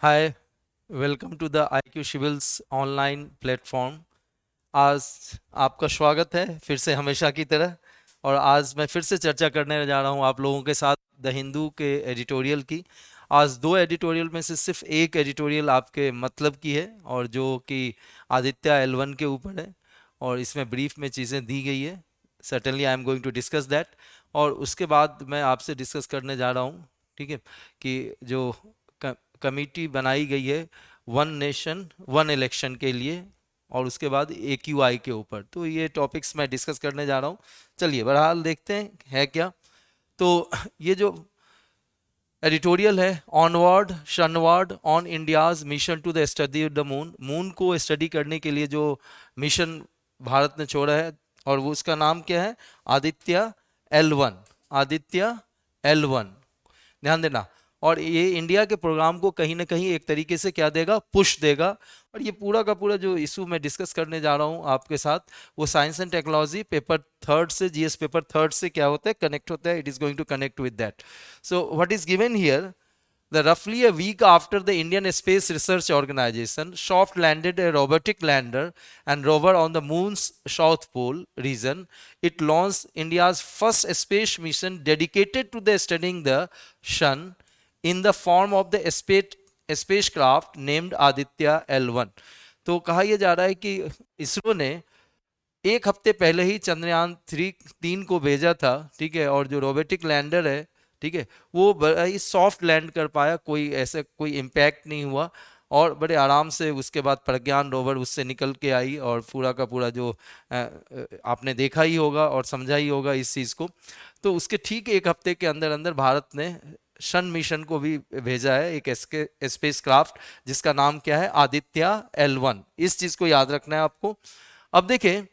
Hi, welcome to the IQ शिविल्स online platform. आज आपका स्वागत है फिर से हमेशा की तरह। और आज मैं फिर से चर्चा करने जा रहा हूँ आप लोगों के साथ द हिंदू के एडिटोरियल की। आज दो एडिटोरियल में से सिर्फ एक एडिटोरियल आपके मतलब की है और जो कि आदित्य L1 के ऊपर है और इसमें ब्रीफ में चीज़ें दी गई है। Certainly I am going to discuss that. और उसके बाद मैं आपसे डिस्कस करने जा रहा हूँ, ठीक है, कि जो कमिटी बनाई गई है वन नेशन वन इलेक्शन के लिए और उसके बाद AQI के ऊपर, तो ये टॉपिक्स मैं डिस्कस करने जा रहा हूँ। चलिए बहरहाल देखते हैं है क्या। तो ये जो एडिटोरियल है, onward sunward on India's mission to the study the moon, moon को स्टडी करने के लिए जो मिशन भारत ने छोड़ा है, और वो उसका नाम क्या है, आदित्य L1। आदित्य L1, ध्यान देना। और ये इंडिया के प्रोग्राम को कहीं ना कहीं एक तरीके से क्या देगा, पुश देगा। और ये पूरा का पूरा जो इशू मैं डिस्कस करने जा रहा हूँ आपके साथ, वो science and technology paper third से, GS पेपर थर्ड से क्या होता है, कनेक्ट होता है। It is going to connect with that. So what is given here, the roughly a week after the Indian Space Research Organization soft landed a robotic lander and rover on the moon's south pole region, it launched India's first space mission dedicated to the studying the sun in the form of the spacecraft named Aditya L1। तो कहा यह जा रहा है कि इसरो ने एक हफ्ते पहले ही चंद्रयान 3 को भेजा था, ठीक है। और जो रोबोटिक लैंडर है, ठीक है, वो बड़ा ही सॉफ्ट लैंड कर पाया, कोई ऐसे कोई इम्पैक्ट नहीं हुआ और बड़े आराम से उसके बाद प्रज्ञान रोवर उससे निकल के आई और पूरा का पूरा जो आपने देखा ही होगा और समझा ही होगा इस चीज़ को। तो उसके ठीक एक हफ्ते के अंदर अंदर भारत ने सन मिशन को भी भेजा है, एक स्पेस क्राफ्ट जिसका नाम क्या है, आदित्य L1। इस चीज़ को याद रखना है आपको। अब देखें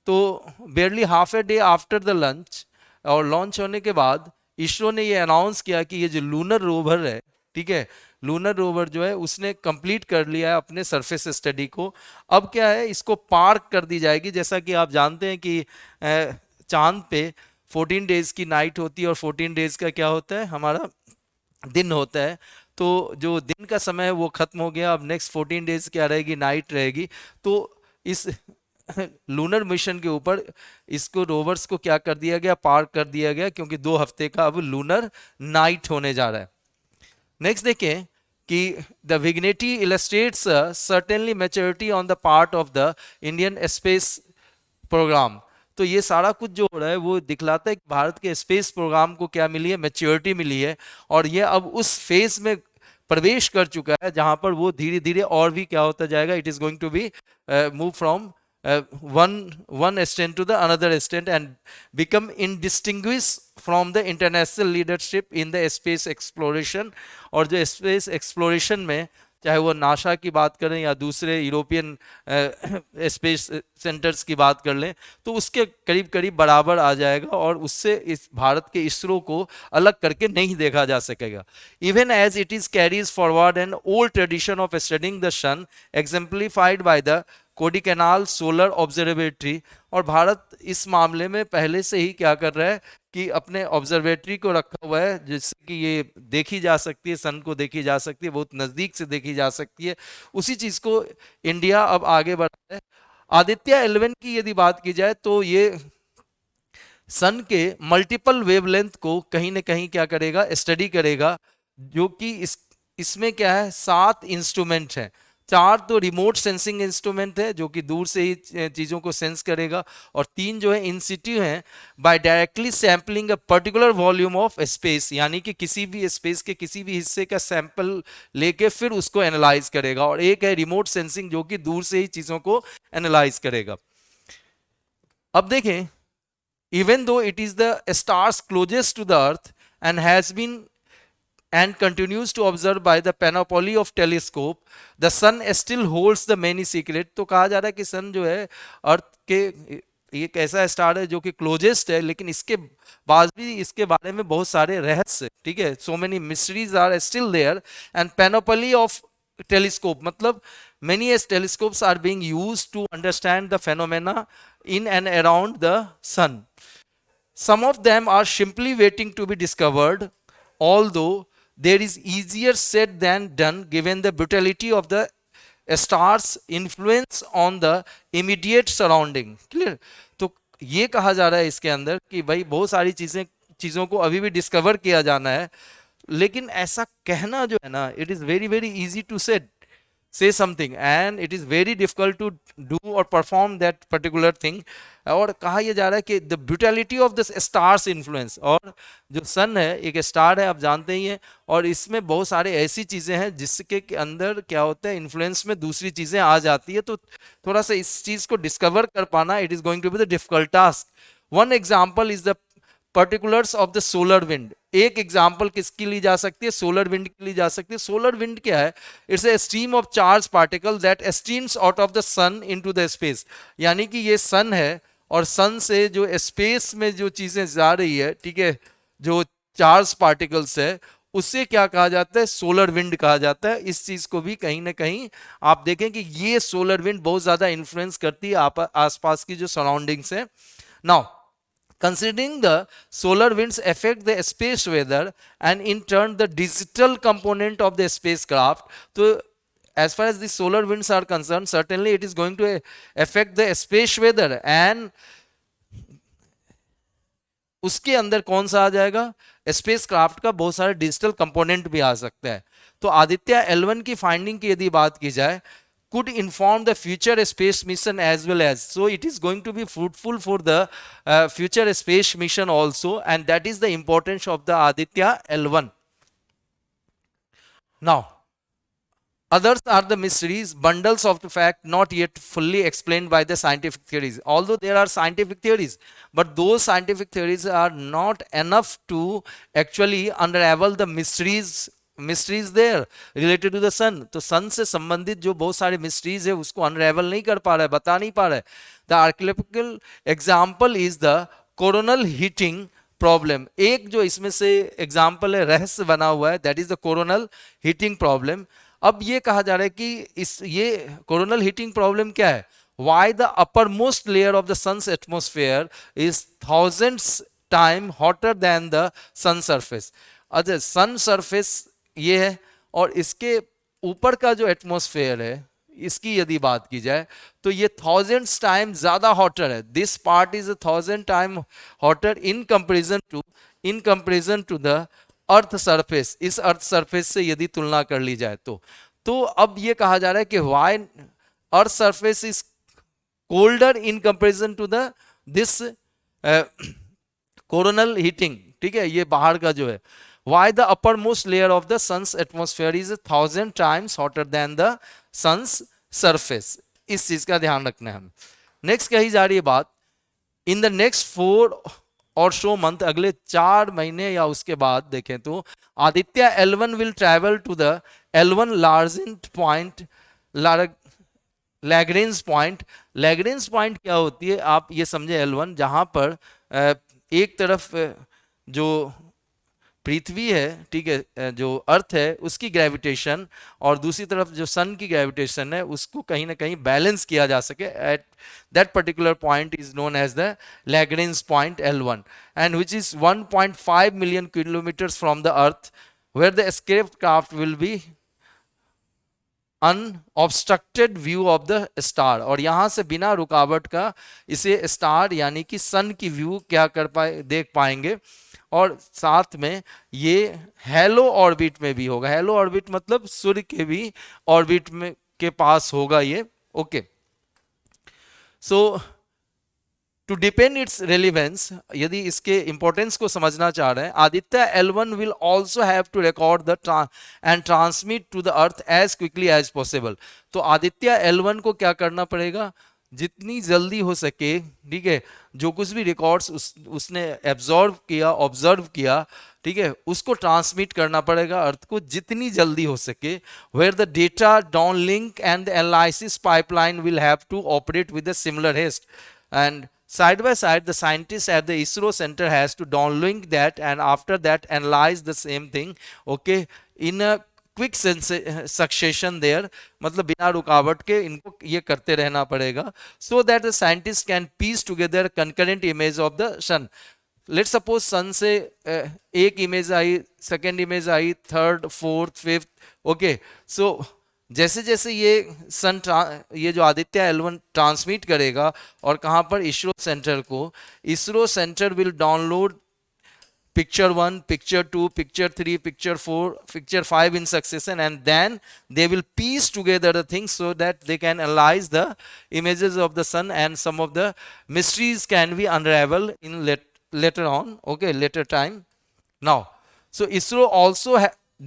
तो barely half a day after the lunch और लॉन्च होने के बाद इसरो ने ये अनाउंस किया कि ये जो लूनर रोवर है, ठीक है, लूनर रोवर जो है उसने कंप्लीट कर लिया है अपने सरफेस स्टडी को। अब क्या है, इसको पार्क कर दी जाएगी। जैसा कि आप जानते हैं कि चांद पे 14 डेज की नाइट होती है और 14 डेज का क्या होता है, हमारा दिन होता है। तो जो दिन का समय है वो खत्म हो गया, अब नेक्स्ट 14 डेज क्या रहेगी, नाइट रहेगी। तो इस लूनर मिशन के ऊपर इसको रोवर्स को क्या कर दिया गया, पार्क कर दिया गया, क्योंकि 2 हफ्ते का अब लूनर नाइट होने जा रहा है। नेक्स्ट देखें कि the vignette illustrates certainly maturity on the part of the Indian space programme. तो ये सारा कुछ जो हो रहा है वो दिखलाता है कि भारत के स्पेस प्रोग्राम को क्या मिली है, मैच्योरिटी मिली है। और ये अब उस फेज में प्रवेश कर चुका है जहां पर वो धीरे धीरे और भी क्या होता जाएगा, it is going to be move from one one extent to the another extent and become indistinguished from the international leadership in the space exploration। और जो स्पेस एक्सप्लोरेशन में, चाहे वो नासा की बात करें या दूसरे यूरोपियन स्पेस सेंटर्स की बात कर लें, तो उसके करीब करीब बराबर आ जाएगा और उससे इस भारत के इसरो को अलग करके नहीं देखा जा सकेगा। Even as it is carries forward an old tradition of studying the sun exemplified by the Kodaikanal solar observatory. और भारत इस मामले में पहले से ही क्या कर रहा है कि अपने ऑब्जर्वेटरी को रखा हुआ है जिससे कि ये देखी जा सकती है, सन को देखी जा सकती है, बहुत नज़दीक से देखी जा सकती है। उसी चीज़ को इंडिया अब आगे बढ़ रहा है। आदित्य L1 की यदि बात की जाए तो ये सन के मल्टीपल वेवलेंथ को कहीं ना कहीं क्या करेगा, स्टडी करेगा। जो कि इसमें क्या है, 7 इंस्ट्रूमेंट हैं। 4 तो रिमोट सेंसिंग इंस्ट्रूमेंट है जो कि दूर से ही चीज़ों को सेंस करेगा, और 3 जो है इन सिटी हैं by directly sampling a particular volume of space, यानी कि किसी भी स्पेस के किसी भी हिस्से का सैंपल लेके फिर उसको एनालाइज करेगा। और एक है रिमोट सेंसिंग जो कि दूर से ही चीज़ों को एनालाइज करेगा। अब देखें, even though it is the stars closest to the earth and has been and continues to observe by the panoply of telescope, the sun still holds the many secret। तो कहा जा रहा है कि सन जो है अर्थ के एक ऐसा स्टार है जो कि क्लोजेस्ट है, लेकिन इसके बाद भी इसके बारे में बहुत सारे रहस्य, ठीक है, so many mysteries are still there. And panoply of telescope मतलब many as telescopes are being used to understand the phenomena in and around the sun. Some of them are simply waiting to be discovered, although there is easier said than done given the brutality of the stars influence on the immediate surrounding. Clear? तो ये कहा जा रहा है इसके अंदर कि भाई बहुत सारी चीजों को अभी भी डिस्कवर किया जाना है, लेकिन ऐसा कहना जो है ना, it is very very easy to say something and it is very difficult to do or perform that particular thing. और कहा यह जा रहा है कि the brutality of the stars influence, और जो सन है एक स्टार है, आप जानते ही हैं, और इसमें बहुत सारे ऐसी चीजें हैं जिसके के अंदर क्या होता है, इन्फ्लुएंस में दूसरी चीजें आ जाती है, तो थोड़ा सा इस चीज को डिस्कवर कर पाना it is going to be the difficult task. One example is the particulars of the solar wind. एक एग्जांपल किसकी ली जा सकती है, सोलर विंड की ली जा सकती है. सोलर विंड क्या है, it's a stream of charge particle that streams out of the sun into the space. यानी कि ये सन है और सन से जो स्पेस में जो चीजें जा रही है, ठीक है, जो चार्ज पार्टिकल्स है, उससे क्या कहा जाता है, सोलर विंड कहा जाता है. इस चीज को भी कहीं ना कहीं आप देखें कि ये सोलर विंड बहुत ज्यादा इन्फ्लुएंस करती है आसपास की जो सराउंडिंग्स है. Now considering the solar winds affect the space weather and in turn the digital component of the spacecraft. So as far as the solar winds are concerned, certainly it is going to affect the space weather and उसके अंदर कौन सा आ जाएगा, space craft का बहुत सारे digital component भी आ सकता है. तो आदित्य L1 की फाइंडिंग की यदि बात की जाए, could inform the future space mission as well as, so it is going to be fruitful for the future space mission also, and that is the importance of the Aditya L1. Now others are the mysteries, bundles of the fact not yet fully explained by the scientific theories. Although there are scientific theories, but those scientific theories are not enough to actually unravel the mysteries there related to the sun. तो sun से संबंधित जो बहुत सारे mysteries है उसको अनरेवल नहीं कर पा रहा है, बता नहीं पा रहा है. The archaeological example is the coronal heating problem. एक जो इसमें से एग्जांपल है, रहस्य बना हुआ है, that is the coronal heating problem. अब ये कहा जा रहा है कि ये कोरोनल हीटिंग प्रॉब्लम क्या है, why the upper most layer of the sun's atmosphere is thousands time hotter than the sun surface. अच्छा, सन सरफेस ये है और इसके ऊपर का जो एटमॉस्फेयर है, इसकी यदि बात की जाए तो ये थाउजेंड्स टाइम ज्यादा हॉटर है. This part is 1000 time hotter in comparison to the earth surface. इस अर्थ सरफेस से यदि तुलना कर ली जाए तो अब ये कहा जा रहा है कि why earth surface is colder in comparison to the this coronal heating. ठीक है, ये बाहर का जो है, why the uppermost layer of the sun's atmosphere is 1000 times hotter than the sun's surface. इस चीज का ध्यान रखना है हमें. नेक्स्ट कही जा रही है बात, इन द नेक्स्ट 4 और सो मंथ, अगले 4 महीने या उसके बाद देखें तो Aditya L1 will travel to the L1 लार्जेंट point, Lagrange point. Lagrange point क्या होती है, आप ये समझे L1, जहां पर एक तरफ जो पृथ्वी है, ठीक है, जो अर्थ है उसकी ग्रेविटेशन और दूसरी तरफ जो सन की ग्रेविटेशन है उसको कहीं ना कहीं बैलेंस किया जा सके. At that particular point is known as the Lagrange point L1 and which is 1.5 million kilometres from the earth, where the spacecraft will be unobstructed view of the star. और यहां से बिना रुकावट का इसे स्टार यानी कि सन की व्यू क्या कर पाए, देख पाएंगे. और साथ में ये हेलो ऑर्बिट में भी होगा. हेलो ऑर्बिट मतलब सूर्य के भी ऑर्बिट में के पास होगा ये. Okay, so to depend its relevance, यदि इसके इंपॉर्टेंस को समझना चाह रहे हैं, Aditya L1 will also have to record the and transmit to the earth as quickly as possible. तो आदित्य L1 को क्या करना पड़ेगा, जितनी जल्दी हो सके, ठीक है, जो कुछ भी रिकॉर्ड्स उसने ऑब्जर्व किया, ठीक है, उसको ट्रांसमिट करना पड़ेगा अर्थ को जितनी जल्दी हो सके. Where the data downlink and the analysis pipeline will have to operate with a similar haste and side by side the scientists at the ISRO center has to downlink that and after that analyze the same thing, okay, in a quick succession there, मतलब बिना रुकावट के इनको ये करते रहना पड़ेगा. So that the scientist can piece together concurrent image of the sun. Let suppose sun से एक इमेज आई, सेकेंड इमेज आई, third, fourth, fifth, okay. So जैसे जैसे ये ये जो आदित्य L1 ट्रांसमिट करेगा और कहाँ पर, इसरो सेंटर को, ISRO centre will download picture 1, picture 2, picture 3, picture 4, picture 5 in succession, and then they will piece together the things so that they can analyze the images of the sun, and some of the mysteries can be unraveled in later on, okay, later time. Now, so ISRO also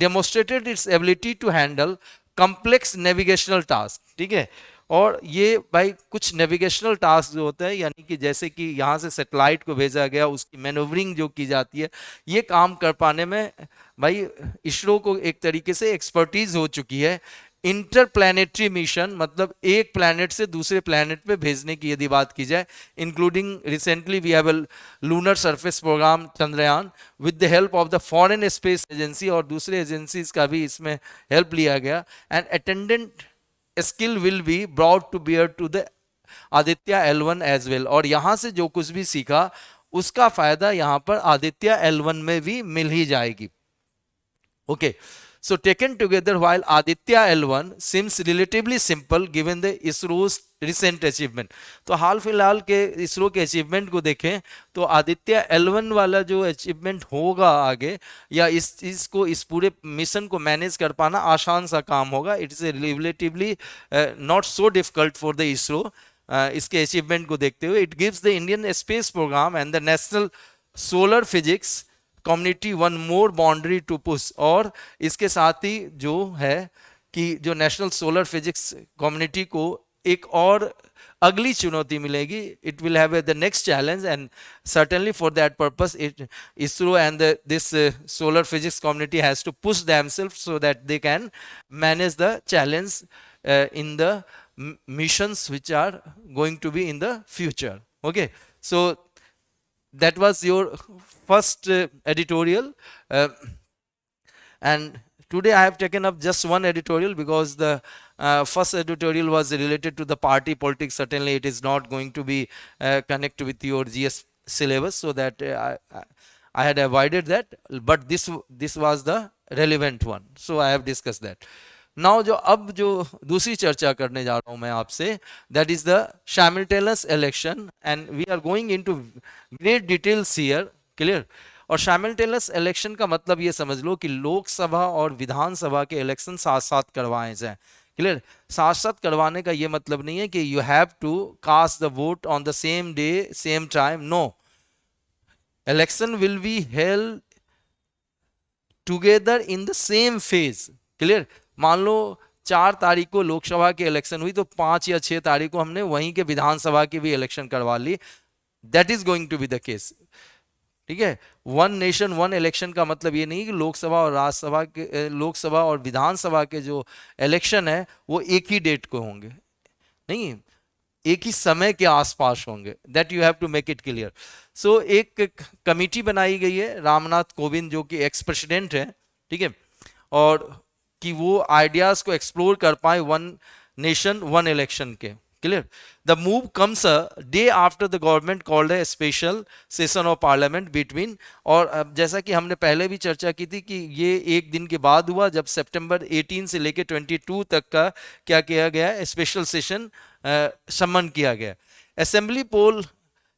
demonstrated its ability to handle complex navigational tasks, ठीक है। और ये भाई कुछ navigational task जो होते हैं, यानी कि जैसे कि यहाँ से सैटेलाइट को भेजा गया, उसकी मैनोवरिंग जो की जाती है, ये काम कर पाने में भाई इसरो को एक तरीके से एक्सपर्टीज हो चुकी है। इंटरप्लैनेटरी मिशन, मतलब एक प्लैनेट से दूसरे प्लैनेट पे भेजने की यदि बात की जाए, including recently we have a lunar surface programme Chandrayaan with the help of the foreign space agency, और दूसरे एजेंसीज का भी इसमें हेल्प लिया गया। And attendant skill will be brought to bear to the Aditya L1 as well, और यहां से जो कुछ भी सीखा उसका फायदा यहां पर आदित्य L1 में भी मिल ही जाएगी, okay. So taken together, while Aditya L1 seems relatively simple given the ISRO's recent achievement, तो हाल फिलहाल के इसरो के अचीवमेंट को देखें तो आदित्य L1 वाला जो अचीवमेंट होगा आगे, या इस पूरे मिशन को मैनेज कर पाना आसान सा काम होगा। It is relatively not so difficult for the ISRO. इसके अचीवमेंट को देखते हुए it gives the Indian space programme and the national solar physics community one more boundary to push, और इसके साथ ही जो है कि जो नेशनल सोलर फिजिक्स कम्युनिटी को एक और अगली चुनौती मिलेगी। It will have the next challenge, and certainly for that purpose it ISRO and this solar physics community has to push themselves so that they can manage the challenge in the missions which are going to be in the future, okay। So that was your first editorial, and today I have taken up just one editorial because the first editorial was related to the party politics. Certainly it is not going to be connected with your GS syllabus, so that I had avoided that, but this was the relevant one, so I have discussed that. Now अब जो दूसरी चर्चा करने जा रहा हूं मैं आपसे, that is the simultaneous election, and we are going into great details here, clear. और साइमल्टेनियस इलेक्शन का मतलब ये समझ लो कि लोकसभा और विधानसभा के इलेक्शन साथ साथ करवाए जाएं, क्लियर। साथ साथ करवाने का ये मतलब नहीं है कि you have to cast the vote on the same day same time, no. Election will be held together in the same phase, clear. मान लो 4 तारीख को लोकसभा की इलेक्शन हुई तो 5 या 6 तारीख को हमने वहीं के विधानसभा की भी इलेक्शन करवा ली। That is going to be the case, ठीक है। वन नेशन वन इलेक्शन का मतलब ये नहीं कि लोकसभा और राज्यसभा के, लोकसभा और विधानसभा के जो इलेक्शन है वो एक ही डेट को होंगे, नहीं, एक ही समय के आसपास होंगे। That you have to make it clear. So एक कमिटी बनाई गई है, रामनाथ कोविंद जो कि एक्स प्रेसिडेंट है, ठीक है, और कि वो आइडियाज को एक्सप्लोर कर पाए वन नेशन वन इलेक्शन के, clear. The move comes a day after the government called a special session of parliament between, और जैसा कि हमने पहले भी चर्चा की थी कि ये एक दिन के बाद हुआ जब सितंबर 18 से लेकर 22 तक का क्या किया गया, स्पेशल सेशन सम्मन किया गया। Assembly poll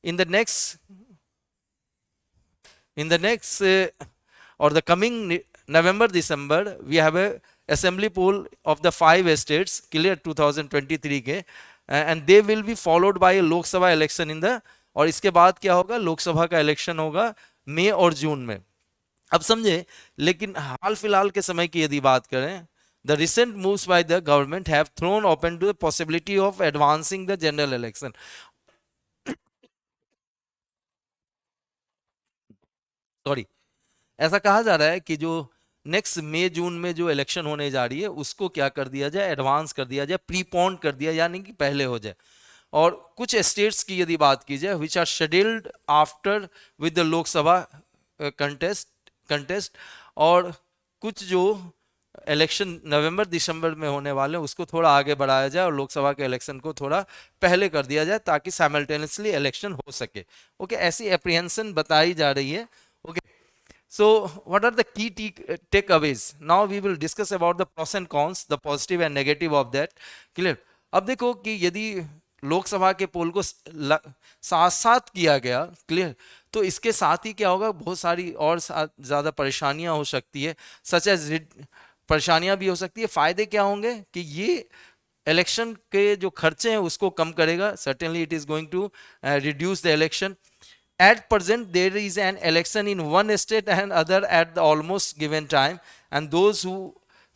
in the next or the coming November December we have a assembly poll of the 5 states, clear, 2023 के, and they will be followed by a Lok Sabha election in the, और इसके बाद क्या होगा, लोकसभा का election होगा मई और जून में। अब समझे, लेकिन हाल फिलहाल के समय की यदि बात करें, the recent moves by the government have thrown open to the possibility of advancing the general election। Sorry, ऐसा कहा जा रहा है कि जो नेक्स्ट मई जून में जो इलेक्शन होने जा रही है उसको क्या कर दिया जाए, एडवांस कर दिया जाए, प्रीपोन कर दिया, यानी कि पहले हो जाए। और कुछ स्टेट्स की यदि बात की जाए which are scheduled after with the Lok Sabha contest, और कुछ जो इलेक्शन नवंबर दिसंबर में होने वाले हैं उसको थोड़ा आगे बढ़ाया जाए और लोकसभा के इलेक्शन को थोड़ा पहले कर दिया जाए ताकि साइमल्टेनियसली इलेक्शन हो सके। ओके, ऐसी एप्रीहेंशन बताई जा रही है। Okay, so what are the key takeaways? Now we will discuss about the pros and cons, the positive and negative of that. Clear? अब देखो कि यदि लोकसभा के पोल को साथ साथ किया गया, क्लियर, तो इसके साथ ही क्या होगा, बहुत सारी और ज्यादा परेशानियां हो सकती है, सच एज परेशानियां भी हो सकती है। फायदे क्या होंगे कि ये इलेक्शन के जो खर्चे हैं उसको कम करेगा। Certainly it is going to reduce the election. At present there is an election in one state and other at the almost given time, and those who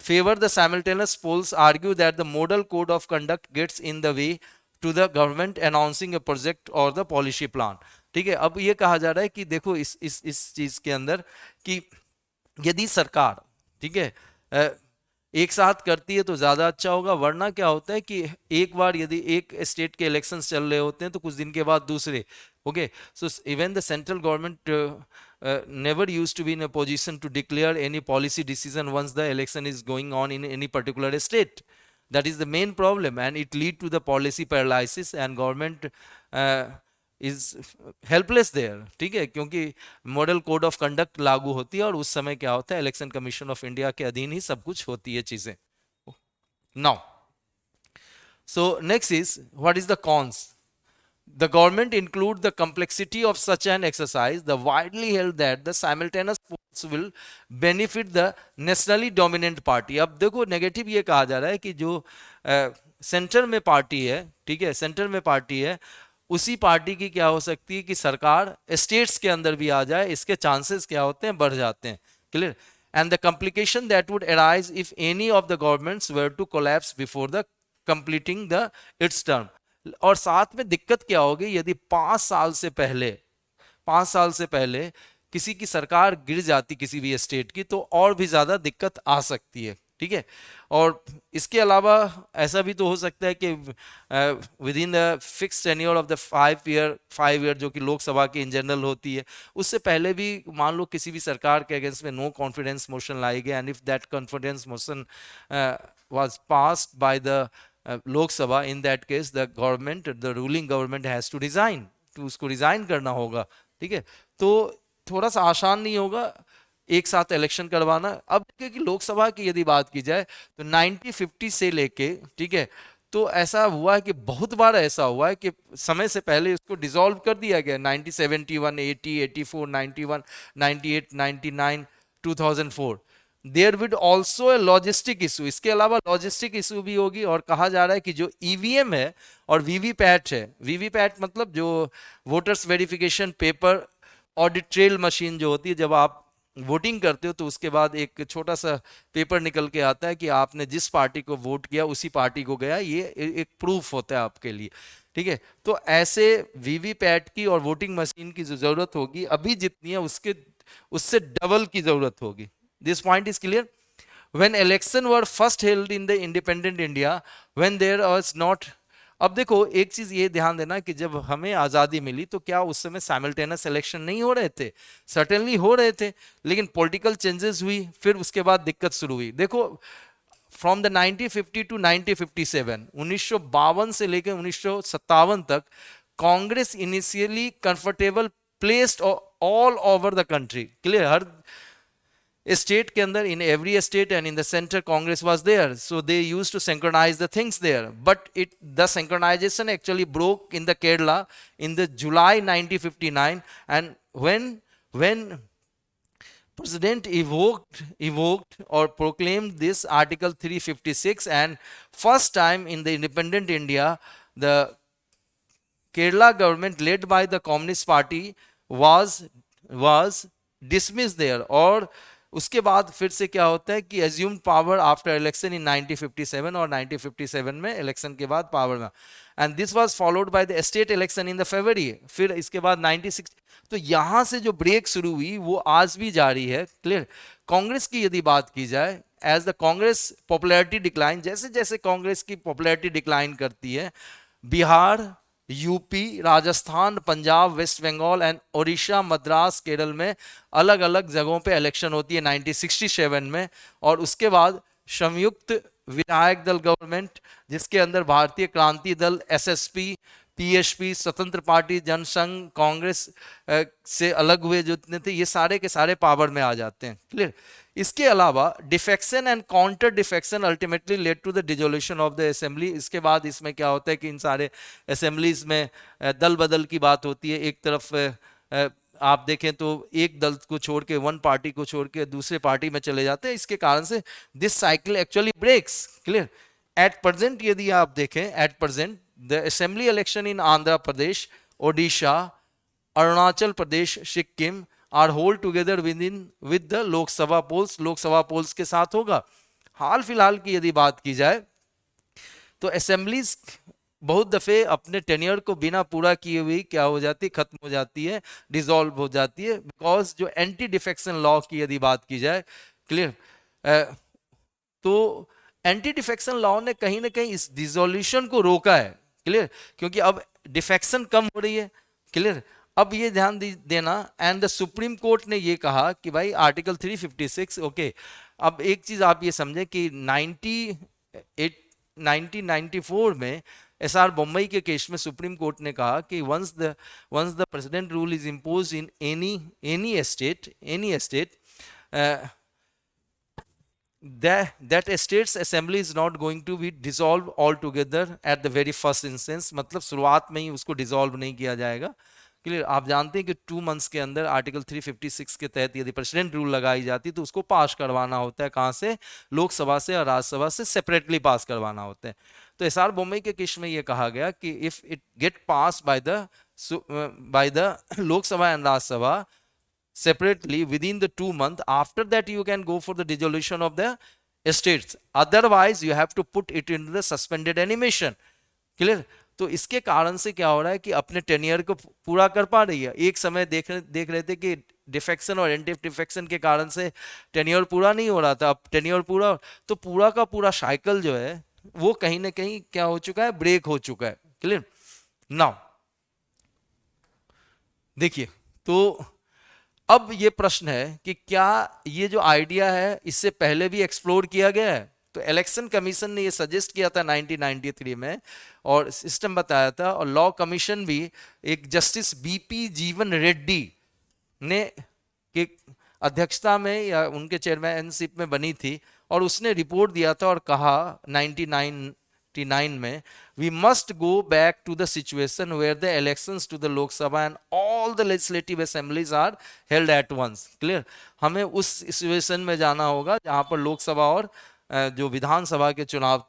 favor the simultaneous polls argue that the model code of conduct gets in the way to the government announcing a project or the policy plan। ठीक है, अब ये कहा जा रहा है कि देखो इस चीज के अंदर कि यदि सरकार, ठीक है, एक साथ करती है तो ज्यादा अच्छा होगा, वरना क्या होता है कि एक बार यदि एक स्टेट के इलेक्शंस चल रहे होते हैं तो कुछ दिन के बाद दूसरे। Okay, so even the central government never used to be in a position to declare any policy decision once the election is going on in any particular state. That is the main problem, and it lead to the policy paralysis and government is helpless there. ठीक है, क्योंकि model code of conduct लागू होती है और उस समय क्या होता है, इलेक्शन कमीशन ऑफ इंडिया के अधीन ही सब कुछ होती है चीजें। Now so next is what is the cons. The government include the complexity of such an exercise. The widely held that the simultaneous polls will benefit the nationally dominant party. अब देखो negative ये कहा जा रहा है कि जो centre में पार्टी है, ठीक है, सेंटर में पार्टी है, उसी पार्टी की क्या हो सकती है कि सरकार स्टेट्स के अंदर भी आ जाए, इसके चांसेस क्या होते हैं, बढ़ जाते हैं। Clear? And the complication that would arise if any of the governments were to collapse before the completing the its term. और साथ में दिक्कत क्या होगी यदि 5 साल से पहले किसी की सरकार गिर जाती किसी भी स्टेट की, तो और भी ज्यादा दिक्कत आ सकती है। ठीक है, और इसके अलावा ऐसा भी तो हो सकता है कि with in the fix tenure of the 5 year जो कि लोकसभा की इन जनरल होती है, उससे पहले भी मान लो किसी भी सरकार के अगेंस्ट में नो कॉन्फिडेंस मोशन लाई गया, and if that confidence motion was passed by the Lok Sabha, in that case the government, the ruling government has to resign, तो उसको रिजाइन करना होगा। ठीक है, तो थोड़ा सा आसान नहीं होगा एक साथ इलेक्शन करवाना। अब देखिए कि लोकसभा की यदि बात की जाए तो 1950 से लेके, ठीक है, तो ऐसा हुआ है कि बहुत बार ऐसा हुआ है कि समय से पहले इसको डिसॉल्व कर दिया गया। 1971, 80, 84, 91, 98, 99, 2004। There would also a logistic issue, इसके अलावा लॉजिस्टिक इशू भी होगी। और कहा जा रहा है कि जो ईवीएम है और वीवीपैट है, वीवीपैट मतलब जो voters verification paper audit trail machine जो होती है, जब आप वोटिंग करते हो तो उसके बाद एक छोटा सा पेपर निकल के आता है कि आपने जिस पार्टी को वोट किया उसी पार्टी को गया, ये एक प्रूफ होता है आपके लिए। ठीक है, तो ऐसे वीवीपैट की और वोटिंग मशीन की जो जरूरत होगी अभी जितनी है उससे डबल की जरूरत होगी। This point is clear. When election were first held in the independent India, when there was not, अब देखो एक चीज ये ध्यान देना कि जब हमें आजादी मिली तो क्या उस समय साइमल्टेनियस इलेक्शन नहीं हो रहे थे? सर्टेनली हो रहे थे, लेकिन पॉलिटिकल चेंजेस हुई, फिर उसके बाद दिक्कत शुरू हुई। देखो फ्रॉम द 1950 टू 1957, 1952 से लेकर 1957 तक Congress initially comfortable placed all over the country. Clear? Her state के अंदर, in every state and in the center, Congress was there, so they used to synchronize the things there, but the synchronization actually broke in the Kerala in the July 1959, and when President evoked or proclaimed this Article 356, and first time in the independent India, the Kerala government led by the Communist Party was dismissed there। और उसके बाद फिर से क्या होता है कि assumed power after election in 1957, और 1957 में इलेक्शन के बाद पावर में, and this was followed by the state election in the फरवरी। फिर इसके बाद 96, तो यहां से जो ब्रेक शुरू हुई वो आज भी जारी है। क्लियर? कांग्रेस की यदि बात की जाए, as the Congress popularity decline, जैसे जैसे कांग्रेस की पॉपुलैरिटी डिक्लाइन करती है, बिहार, यूपी, राजस्थान, पंजाब, वेस्ट बंगाल एंड उड़ीसा, मद्रास, केरल में अलग अलग जगहों पे इलेक्शन होती है 1967 में, और उसके बाद संयुक्त विधायक दल गवर्नमेंट, जिसके अंदर भारतीय क्रांति दल, एसएसपी, पीएसपी, स्वतंत्र पार्टी, जनसंघ, कांग्रेस से अलग हुए जो थे, ये सारे के सारे पावर में आ जाते हैं। क्लियर। इसके अलावा defection and counter defection ultimately led to the dissolution of the assembly. इसके बाद इसमें क्या होता है कि इन सारे असेंबलीज में दल बदल की बात होती है। एक तरफ आप देखें तो एक दल को छोड़ के, वन पार्टी को छोड़ के दूसरे पार्टी में चले जाते हैं। इसके कारण से this cycle actually breaks. Clear. At present यदि आप देखें, at present the assembly election in Andhra Pradesh, Odisha, Arunachal Pradesh, Sikkim are hold together with the Lok Sabha polls. Lok Sabha polls के साथ होगा। हाल फिलहाल की यदि बात की जाए तो असेंबलीज बहुत दफे अपने टेन्योर को बिना पूरा किए हुए क्या हो जाती है, खत्म हो जाती है, डिसॉल्व हो जाती है। बिकॉज जो एंटी डिफेक्शन लॉ की यदि बात की जाए, क्लियर, तो एंटी डिफेक्शन लॉ ने कहीं ना कहीं इस डिसोल्यूशन को रोका है। क्लियर। क्योंकि अब डिफेक्शन कम हो रही है। क्लियर। अब ये ध्यान देना, एंड द सुप्रीम कोर्ट ने ये कहा कि भाई आर्टिकल 356, ओके। अब एक चीज आप ये समझे कि 1994 में एसआर बम्बई के केस में सुप्रीम कोर्ट ने कहा कि once the president rule is impose in any state, that a state's assembly is not going to be dissolved altogether at the very first instance। मतलब शुरुआत में ही उसको डिसॉल्व नहीं किया जाएगा। क्लियर। आप जानते हैं कि 2 मंथ्स के अंदर आर्टिकल 356 के तहत यदि प्रेसिडेंट रूल लगाई जाती तो उसको पास करवाना होता है। कहां से? लोकसभा से और राज्यसभा से सेपरेटली पास करवाना होता है। तो एसआर बम्बई के केस में यह कहा गया कि if it get pass bye the Lok Sabha and Rajya Sabha separately within the 2 months, after that you can go for the dissolution of the states, otherwise you have to put it into the suspended animation। Clear. तो इसके कारण से क्या हो रहा है कि अपने टेनियर को पूरा कर पा रही है। एक समय देख रहे थे कि डिफेक्शन और एंटी डिफेक्शन के कारण से टेनियर पूरा नहीं हो रहा था। अब टेनियर पूरा, तो पूरा का पूरा साइकिल जो है वो कहीं ना कहीं क्या हो चुका है, ब्रेक हो चुका है। क्लियर। नाउ देखिए, तो अब ये प्रश्न है कि क्या ये जो आइडिया है इससे पहले भी एक्सप्लोर किया गया है? तो इलेक्शन कमीशन ने ये सजेस्ट किया था 1993 में और सिस्टम बताया था, और लॉ कमीशन भी एक जस्टिस बीपी जीवन रेड्डी ने के अध्यक्षता में या उनके चेयरमैनशिप में बनी थी, और उसने रिपोर्ट दिया था और कहा 1999 में, we must go back to the situation where the elections to the Lok Sabha and all the legislative assemblies are held at once। Clear. हमें उस सिचुएशन में जाना होगा जहां पर लोकसभा और जो विधानसभा के चुनाव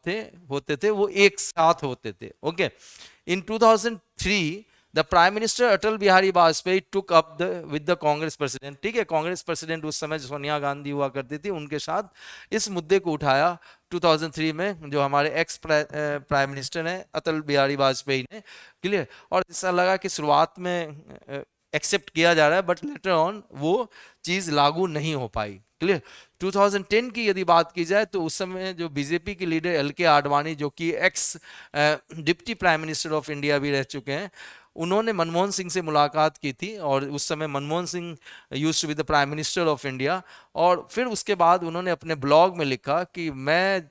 होते थे वो एक साथ होते थे। Okay. In 2003 the prime minister Atal Bihari Vajpayee took up with the Congress president. ठीक है, कांग्रेस प्रेसिडेंट उस समय सोनिया गांधी हुआ करती थी, उनके साथ इस मुद्दे को उठाया 2003 में जो हमारे एक्स प्राइम मिनिस्टर हैं अटल बिहारी वाजपेयी ने। क्लियर। और ऐसा लगा कि शुरुआत में एक्सेप्ट किया जा रहा है, बट लेटर ऑन वो चीज लागू नहीं हो पाई। क्लियर। 2010 की यदि बात की जाए तो उस समय जो बीजेपी के लीडर एलके आडवाणी, जो कि x deputy prime minister of India भी रह चुके हैं, उन्होंने मनमोहन सिंह से मुलाकात की थी, और उस समय Manmohan Singh used to be the prime minister of India. और फिर उसके बाद उन्होंने अपने ब्लॉग में लिखा कि मैं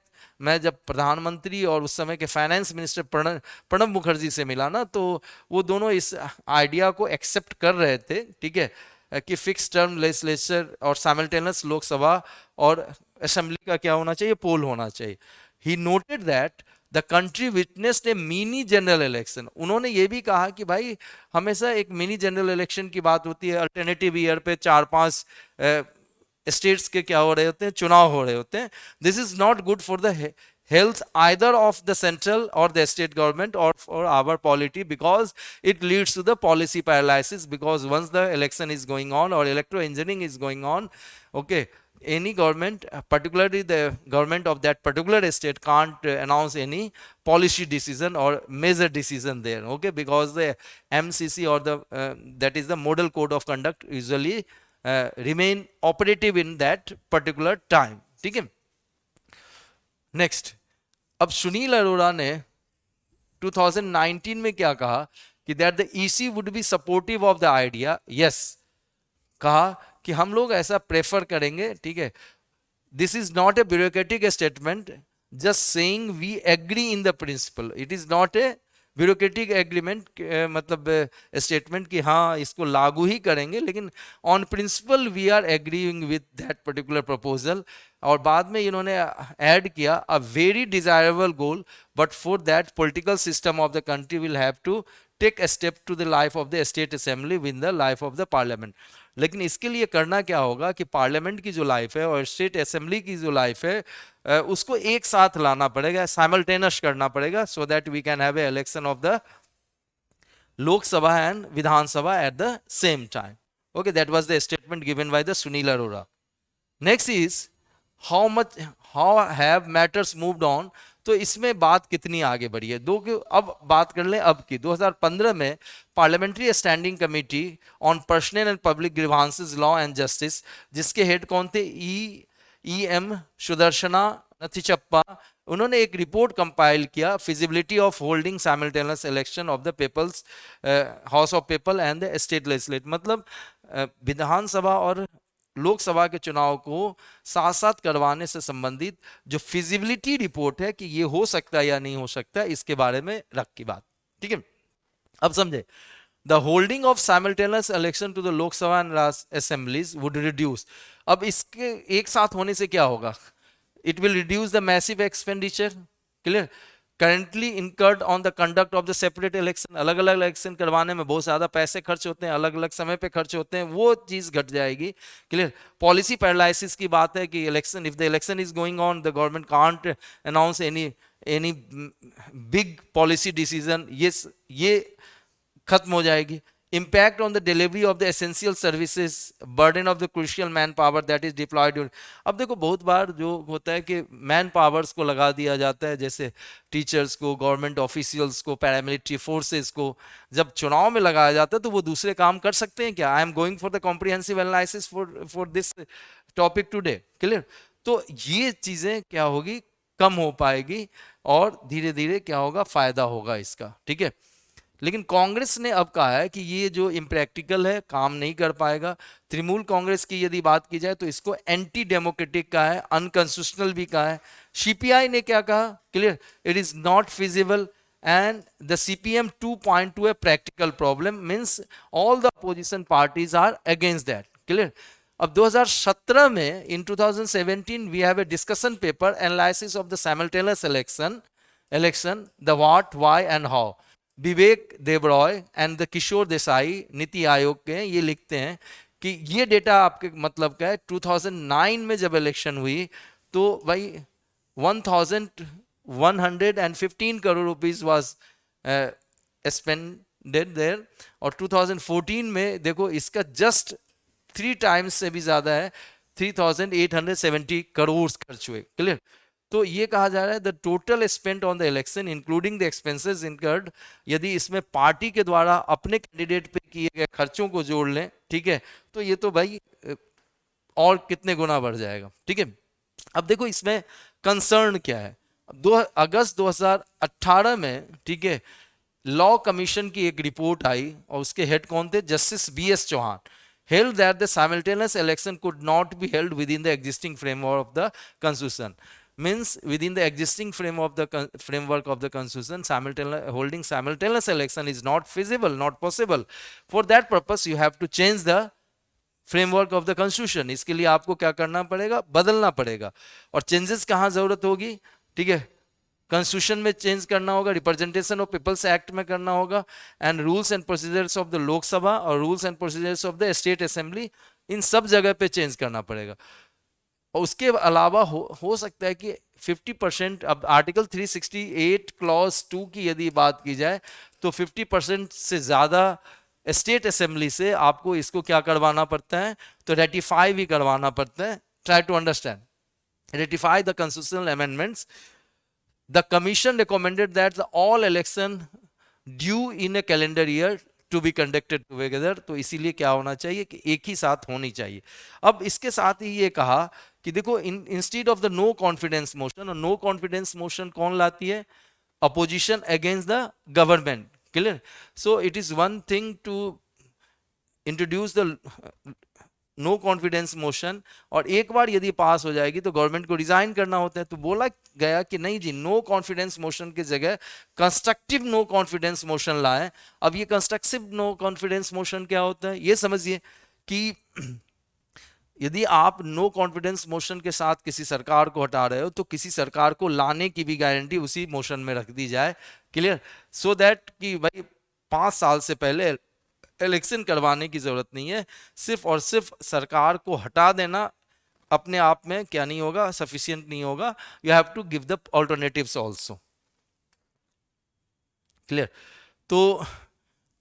जब प्रधानमंत्री और उस समय के फाइनेंस मिनिस्टर प्रणब मुखर्जी से मिला ना, तो वो दोनों इस आइडिया को एक्सेप्ट कर रहे थे। ठीक है, कि फिक्स टर्म लेजिस्लेचर और साइमल्टेनियस लोकसभा और असेंबली का क्या होना चाहिए, पोल होना चाहिए। He noted that the country witnessed A mini general election. उन्होंने ये भी कहा कि भाई हमेशा एक मिनी जनरल इलेक्शन की बात होती है, अल्टरनेटिव ईयर पे 4-5 स्टेट्स के क्या हो रहे होते हैं, चुनाव हो रहे होते हैं। This is not good for the health either of the central or the state government or for our polity, because it leads to the policy paralysis, because once the election is going on or electoral engineering is going on, okay, any government, particularly the government of that particular state, can't announce any policy decision or major decision there, okay, because the MCC or the that is the model code of conduct usually remain operative in that particular time। ठीक है। Next, अब सुनील अरोड़ा ने 2019 में क्या कहा कि that the EC would be supportive of the idea. Yes, कहा कि हम लोग ऐसा प्रेफर करेंगे। ठीक है, this is not a bureaucratic statement just saying we agree in the principle. It is not a bureaucratic agreement, मतलब स्टेटमेंट कि हाँ इसको लागू ही करेंगे, लेकिन on principle we are agreeing with that particular proposal. और बाद में इन्होंने ऐड किया a very desirable goal, but for that political system of the country will have to take a step to the life of the state assembly with the life of the parliament. लेकिन इसके लिए करना क्या होगा कि parliament की जो life है और स्टेट असेंबली की जो लाइफ है उसको एक साथ लाना पड़ेगा, साइमल्टेनियस करना पड़ेगा, so that we can have a election of the Lok Sabha and Vidhan Sabha at the same time. Okay, that was the statement given by the Sunil Arora. Next is how have matters moved on. तो इसमें बात कितनी आगे बढ़ी है. अब बात कर लें अब की. 2015 में parliamentary standing committee on personal and public grievances law and justice, जिसके हेड कौन थे, ई एम सुदर्शना नथिचप्पा, उन्होंने एक रिपोर्ट कंपाइल किया, feasibility of holding simultaneous election of the people's house of people and the state legislate. मतलब विधानसभा और लोकसभा के चुनाव को साथ साथ करवाने से संबंधित जो फिजिबिलिटी रिपोर्ट है कि ये हो सकता है या नहीं हो सकता, इसके बारे में रख की बात. ठीक है, अब समझे. The holding of simultaneous election to the Lok Sabha and assemblies would reduce. अब इसके एक साथ होने से क्या होगा, it will reduce the massive expenditure, clear, currently incurred on the conduct of the separate election. अलग अलग इलेक्शन करवाने में बहुत ज़्यादा पैसे खर्च होते हैं, अलग अलग समय पे खर्च होते हैं, वो चीज़ घट जाएगी. क्लियर. पॉलिसी पैरालिसिस की बात है कि election, if the election is going on, the government can't announce any big policy decision, ये खत्म हो जाएगी. Impact on the delivery of the essential services, burden of the crucial man power that is deployed. अब देखो बहुत बार जो होता है कि मैन पावर्स को लगा दिया जाता है, जैसे टीचर्स को, गवर्नमेंट ऑफिशियल्स को, पैरामिलिट्री फोर्सेस को, जब चुनाव में लगाया जाता है तो वो दूसरे काम कर सकते हैं क्या. आई am going for the comprehensive analysis for this topic today. Clear. तो ये चीजें क्या होगी, कम हो पाएगी और धीरे धीरे क्या होगा, फायदा होगा इसका. ठीक है. लेकिन कांग्रेस ने अब कहा है कि ये जो इम्प्रैक्टिकल है, काम नहीं कर पाएगा. तृणमूल कांग्रेस की यदि बात की जाए तो इसको एंटी डेमोक्रेटिक कहा है, अनकॉन्स्टिट्यूशनल भी कहा है. सीपीआई ने क्या कहा, clear, it is not feasible and the CPM 2.2 a practical problem, means all the opposition parties are against that. Clear. अब 2017 में, in 2017 we have a discussion paper analysis of the simultaneous election, the what, why and how. Vivek Debroy and the Kishore Desai, Niti Aayog के, ये लिखते हैं कि ये data आपके मतलब का है. 2009 में जब इलेक्शन हुई तो भाई 1115 crore rupees was spended there, और 2014 में देखो इसका जस्ट 3 टाइम्स से भी ज्यादा है, 3870 करोड़ खर्च हुए. क्लियर. तो ये कहा जा रहा है the total spent on the election including the expenses incurred, यदि इसमें पार्टी के द्वारा अपने कैंडिडेट पे किए गए खर्चों को जोड़ लें, ठीक है, तो ये तो भाई और कितने गुना बढ़ जाएगा. ठीक है. अब देखो इसमें कंसर्न क्या है. 2 अगस्त 2018 में, ठीक है, लॉ कमीशन की एक रिपोर्ट आई और उसके हेड कौन थे, justice BS Chauhan, held that the simultaneous election could not be held within the existing framework of the constitution. Means within the existing framework of the constitution, holding simultaneous election is not feasible, not possible. For that purpose you have to change the framework of the constitution. इसके लिए आपको क्या करना पड़ेगा, बदलना पड़ेगा. और changes कहाँ जरूरत होगी, ठीक है, कॉन्स्टिट्यूशन में चेंज करना होगा, रिप्रेजेंटेशन ऑफ पीपल्स एक्ट में करना होगा, and rules and procedures of the Loksabha और rules and procedures of the state assembly, इन सब जगह पे चेंज करना पड़ेगा. और उसके अलावा हो सकता है कि 50%, अब आर्टिकल 368 क्लॉज 2 की यदि बात की जाए तो 50% से ज़्यादा स्टेट असेंबली से आपको इसको क्या करवाना पड़ता है, तो रेटिफाई भी करवाना पड़ता है. Try to understand. Ratify the constitutional amendments. The commission recommended that all election due in a calendar year to be conducted together. तो इसीलिए क्या होना चाहिए कि एक ही साथ होनी चाहिए. अब इसके साथ ही ये कहा कि देखो instead of the no confidence motion, और नो कॉन्फिडेंस मोशन कौन लाती है, opposition against the government. Clear. So it is one thing to introduce the no confidence motion, और एक बार यदि पास हो जाएगी तो गवर्नमेंट को रिजाइन करना होता है। तो बोला गया कि नहीं जी, नो कॉन्फिडेंस मोशन की जगह कंस्ट्रक्टिव नो कॉन्फिडेंस मोशन लाए। अब ये कंस्ट्रक्टिव नो कॉन्फिडेंस मोशन क्या होता है, ये समझिए कि यदि आप नो कॉन्फिडेंस मोशन के साथ किसी सरकार को हटा रहे हो तो किसी सरकार को लाने की भी गारंटी उसी मोशन में रख दी जाए। क्लियर? सो दैट कि भाई 5 साल से पहले इलेक्शन करवाने की जरूरत नहीं है, सिर्फ और सिर्फ सरकार को हटा देना अपने आप में क्या नहीं होगा, सफिशियंट नहीं होगा। You have to give the alternatives also. Clear? तो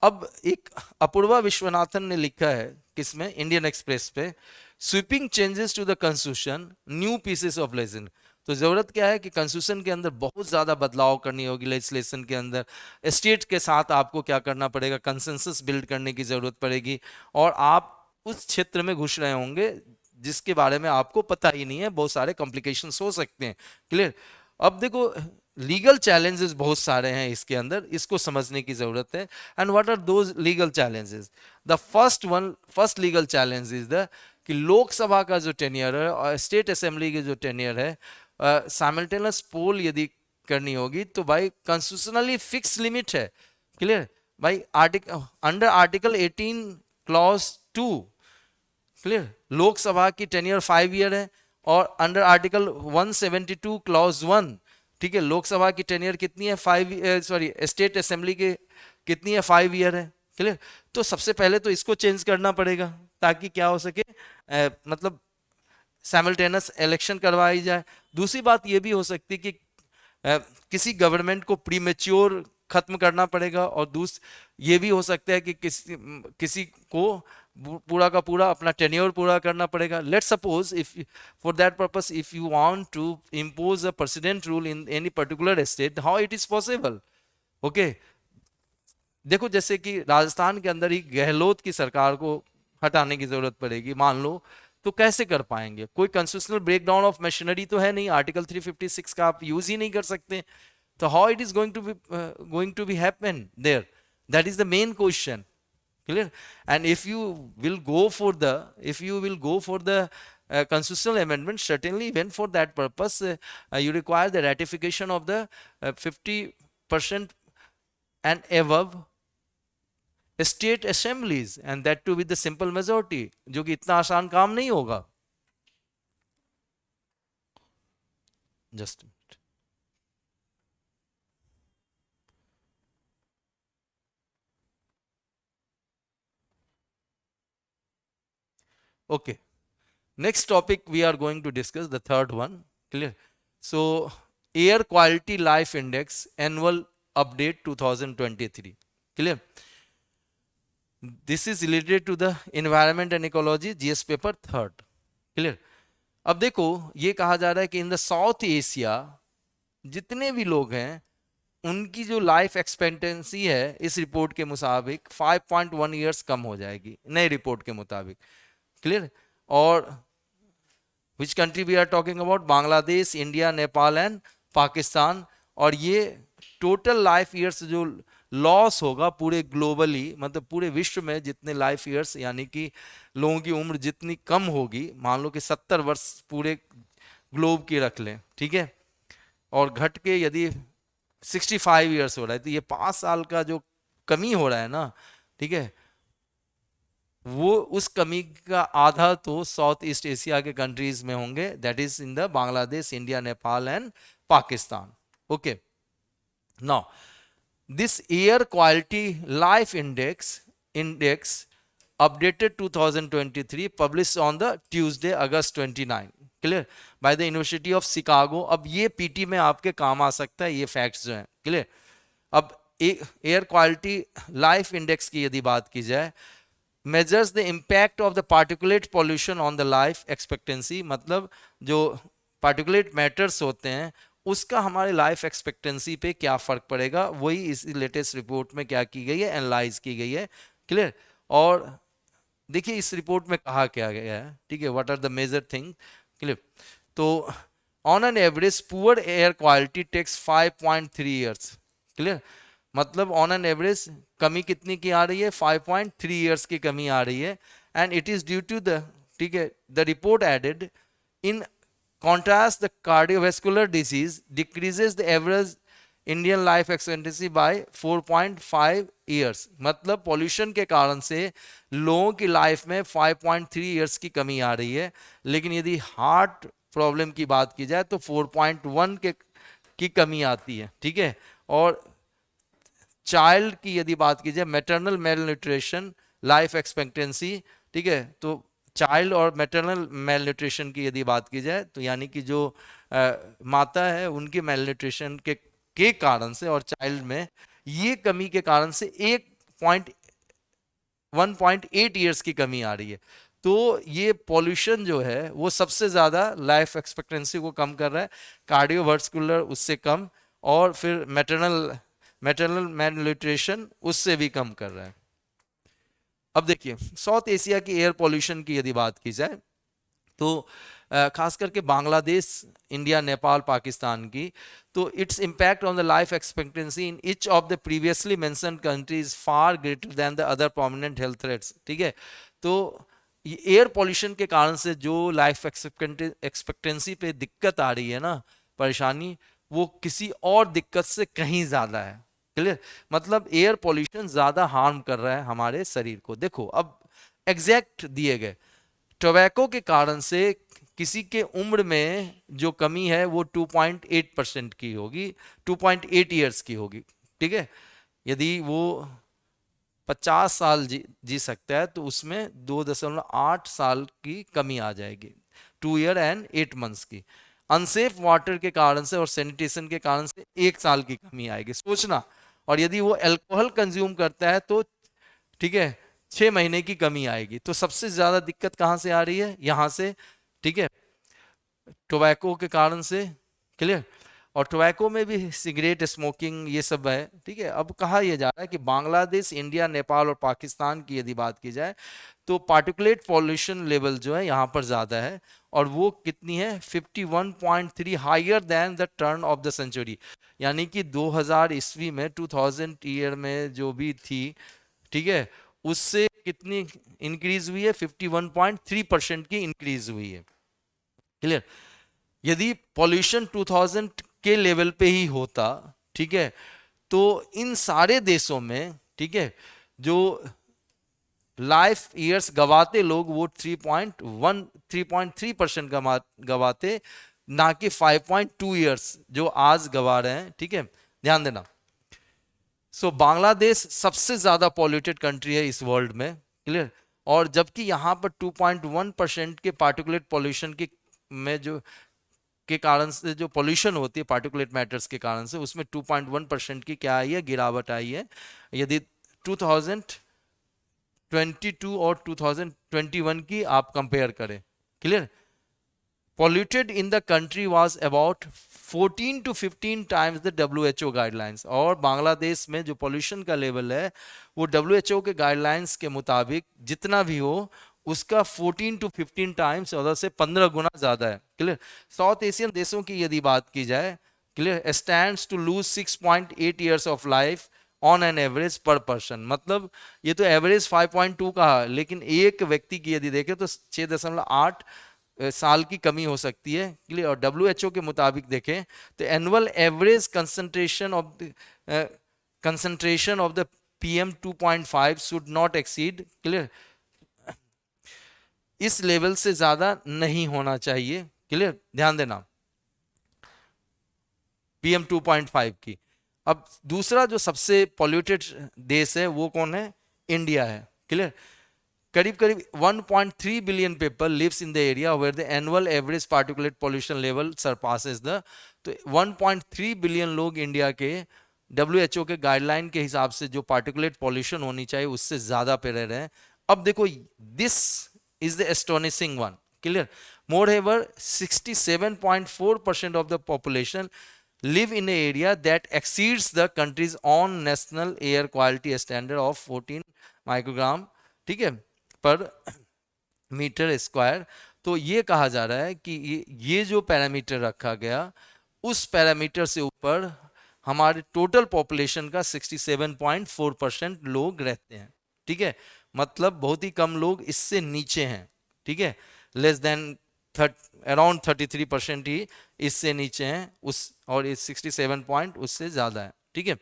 अब एक अपूर्वा विश्वनाथन ने लिखा है किसमें, इंडियन एक्सप्रेस पे, sweeping changes to the constitution, new pieces of legion. तो जरूरत क्या है कि कॉन्स्टिट्यूशन के अंदर बहुत ज्यादा बदलाव करनी होगी, लेजिस्लेशन के अंदर स्टेट के साथ आपको क्या करना पड़ेगा, कंसेंसस बिल्ड करने की जरूरत पड़ेगी, और आप उस क्षेत्र में घुस रहे होंगे जिसके बारे में आपको पता ही नहीं है, बहुत सारे कॉम्प्लिकेशंस हो सकते हैं। क्लियर? अब देखो लीगल चैलेंजेस बहुत सारे हैं इसके अंदर, इसको समझने की जरूरत है। And what are those legal challenges? The first legal challenge is the कि लोकसभा का जो टेन्योर है और स्टेट असेंबली की जो टेन्योर है, साइमल्टेनियस पोल यदि करनी होगी तो भाई कॉन्स्टिट्यूशनली फिक्स लिमिट है। क्लियर? भाई under article 18 clause 2, clear, Lok Sabha की टेन्योर 5 ईयर है, और अंडर आर्टिकल 172 क्लॉज 1, ठीक है, लोकसभा की टेन्योर कितनी है, 5, सॉरी स्टेट असेंबली की कितनी है, 5 ईयर है। क्लियर? तो सबसे पहले तो इसको चेंज करना पड़ेगा ताकि क्या हो सके, मतलब साइमल्टेनियस इलेक्शन करवाई जाए। दूसरी बात ये भी हो सकती है कि किसी गवर्नमेंट को प्रीमेच्योर खत्म करना पड़ेगा, और ये भी हो सकता है कि किसी को पूरा का पूरा अपना टेन्योर पूरा करना पड़ेगा। Let suppose if for that purpose if you want to impose a president rule in any particular state, how it is possible? Okay, देखो जैसे कि राजस्थान के अंदर ही गहलोत की सरकार को हटाने की जरूरत पड़ेगी मान लो, तो कैसे कर पाएंगे? कोई कॉन्स्टिट्यूशनल ब्रेकडाउन ऑफ मशीनरी तो है नहीं, आर्टिकल 356 का आप यूज ही नहीं कर सकते, तो how it is going to be happen there? That is the main question. Clear? And if you will go for the constitutional amendment, certainly when for that purpose you require the ratification of the 50% and above state assemblies, and that too with the simple majority, जो कि इतना आसान काम नहीं होगा। Just a minute. Okay, next topic we are going to discuss, the third one. Clear? So air quality life index annual update 2023. Clear? This is related to the environment and ecology, GS paper 3rd. Clear? अब देखो ये कहा जा रहा है कि in the south Asia जितने भी लोग हैं उनकी जो लाइफ एक्सपेक्टेंसी है इस रिपोर्ट के मुताबिक 5.1 ईयर्स कम हो जाएगी, नई रिपोर्ट के मुताबिक। क्लियर? और which country we are talking about? Bangladesh, India, Nepal and Pakistan. और ये टोटल लाइफ ईयर्स जो लॉस होगा पूरे ग्लोबली, मतलब पूरे विश्व में जितने लाइफ ईयर्स, यानी कि लोगों की उम्र जितनी कम होगी, मान लो कि 70 वर्ष पूरे ग्लोब की रख लें, ठीक है, और घट के यदि 65 ईयर्स हो रहा है, तो ये 5 साल का जो कमी हो रहा है ना, ठीक है, वो उस कमी का आधा तो साउथ ईस्ट एशिया के कंट्रीज में होंगे, that is in the Bangladesh, India, Nepal and Pakistan. Okay, now this air quality life index updated 2023 published on the Tuesday August 29, clear, by the University of Chicago। अब ये पीटी में आपके काम आ सकता है, ये फैक्ट्स जो हैं। क्लियर? अब एयर क्वालिटी लाइफ इंडेक्स की यदि बात की जाए, measures the impact of the particulate pollution on the life expectancy, मतलब जो पार्टिकुलेट मैटर्स होते हैं उसका हमारे लाइफ एक्सपेक्टेंसी पे क्या फर्क पड़ेगा, वही इस लेटेस्ट रिपोर्ट में क्या की गई है, एनालाइज की गई है। क्लियर? और देखिए इस रिपोर्ट में कहा क्या गया है, ठीक है, what are the major thing. Clear? तो on an average poor air quality takes 5.3 years. Clear? मतलब ऑन एन एवरेज कमी कितनी की आ रही है, 5.3 ईयर्स की कमी आ रही है, and it is due to the ठीक है, the report added in contrast the cardiovascular disease decreases the average Indian life expectancy by 4.5 years. मतलब पॉल्यूशन के कारण से लोगों की लाइफ में 5.3 ईयर्स की कमी आ रही है, लेकिन यदि हार्ट प्रॉब्लम की बात की जाए तो 4.1 की कमी आती है। ठीक है, और चाइल्ड की यदि बात की जाए, maternal mail nutrition life expectancy, ठीक है, तो चाइल्ड और मैटरनल मेल न्यूट्रिशन की यदि बात की जाए तो यानी कि जो माता है उनकी मेल न्यूट्रिशन के कारण से और चाइल्ड में ये कमी के कारण से 1.8 ईयर्स की कमी आ रही है। तो ये पॉल्यूशन जो है वो सबसे ज्यादा लाइफ एक्सपेक्टेंसी को कम कर रहा है, कार्डियोवास्कुलर उससे कम, और फिर मैटरनल मेलन्यूट्रिशन उससे भी कम कर रहा है। अब देखिए साउथ एशिया की एयर पॉल्यूशन की यदि बात की जाए तो खास करके बांग्लादेश, इंडिया, नेपाल, पाकिस्तान की, तो its impact on the life expectancy in each of the previously mention countries far greater than the other prominent health threats. ठीक है, तो एयर पॉल्यूशन के कारण से जो लाइफ एक्सपेक्टेंसी पे दिक्कत आ रही है ना, परेशानी, वो किसी और दिक्कत से कहीं ज्यादा है। क्लियर, मतलब एयर पॉल्यूशन ज्यादा हार्म कर रहा है हमारे शरीर को। देखो अब एग्जैक्ट दिए गए, टोबैको के कारण से किसी के उम्र में जो कमी है वो 2.8% की होगी, 2.8 ईयर्स की होगी। ठीक है, यदि वो 50 साल जी सकता है तो उसमें 2.8 साल की कमी आ जाएगी, 2 ईयर एंड 8 मंथ्स की। अनसेफ वाटर के कारण से और सैनिटेशन के कारण से 1 साल की कमी आएगी, सोचना। और यदि वो अल्कोहल कंज्यूम करता है तो ठीक है 6 महीने की कमी आएगी। तो सबसे ज्यादा दिक्कत कहां से आ रही है, यहां से, ठीक है, टोबैको के कारण से। क्लियर, और टोबैको में भी सिगरेट स्मोकिंग ये सब है। ठीक है, अब कहा यह जा रहा है कि बांग्लादेश, इंडिया, नेपाल और पाकिस्तान की यदि बात की जाए तो पार्टिकुलेट पॉल्यूशन लेवल जो है यहाँ पर ज़्यादा है, और वो कितनी है, 51.3, higher than the turn of the century. यानी कि 2000 ईस्वी में, 2000 ईयर में जो भी थी, ठीक है, उससे कितनी इंक्रीज हुई है, 51.3% की इंक्रीज हुई है। क्लियर, यदि पॉल्यूशन 2000 के लेवल पे ही होता, ठीक है, तो इन सारे देशों में, ठीक है, जो लाइफ ईयर्स गवाते लोग वो 3.3% गवाते, ना कि 5.2 ईयर्स जो आज गवा रहे हैं। ठीक है, ध्यान देना। सो बांग्लादेश सबसे ज्यादा पॉल्यूटेड कंट्री है इस वर्ल्ड में। क्लियर, और जबकि यहां पर 2.1% के पार्टिकुलेट पॉल्यूशन की में जो के कारण से जो पॉल्यूशन होती है पार्टिकुलेट मैटर्स के कारण से, उसमें 2.1% की क्या आई है, गिरावट आई है। यदि 2022 और 2021 की आप कंपेयर करें। Clear, polluted in the country was about 14 to 15 times the WHO guidelines. और बांग्लादेश में जो पॉल्यूशन का लेवल है वो WHO के गाइडलाइंस के मुताबिक जितना भी हो उसका 14 टू 15 टाइम्स, 14 से 15 गुना ज्यादा है। क्लियर, साउथ एशियन देशों की यदि बात की जाए, clear, stands to lose 6.8 years of life on an average per person. मतलब ये तो एवरेज 5.2 का है, लेकिन एक व्यक्ति की यदि देखें तो 6.8 साल की कमी हो सकती है। क्लियर, और WHO के मुताबिक देखें तो annual average concentration of the PM 2.5 should not exceed, clear, इस लेवल से ज्यादा नहीं होना चाहिए। क्लियर, ध्यान देना, PM 2.5 की। अब दूसरा जो सबसे पॉल्यूटेड देश है वो कौन है, इंडिया है। क्लियर, करीब करीब 1.3 billion people lives in the area where the annual average particulate pollution level surpasses the, तो 1.3 बिलियन लोग इंडिया के WHO के गाइडलाइन के हिसाब से जो पार्टिकुलेट पॉल्यूशन होनी चाहिए उससे ज्यादा पे रह रहे हैं। अब देखो, this is the astonishing one. Clear, moreover 67.4% of the population live in an area that exceeds the country's own national air quality standard of 14 microgram, ठीक है, पर मीटर स्क्वायर। तो ये कहा जा रहा है कि ये जो पैरामीटर रखा गया उस पैरामीटर से ऊपर हमारे टोटल पॉपुलेशन का 67.4% लोग रहते हैं। ठीक है, मतलब बहुत ही कम लोग इससे नीचे हैं। ठीक है, लेस देन अराउंड 33% ही इससे नीचे हैं उस, और इस 67 पॉइंट उससे ज़्यादा है, ठीक है।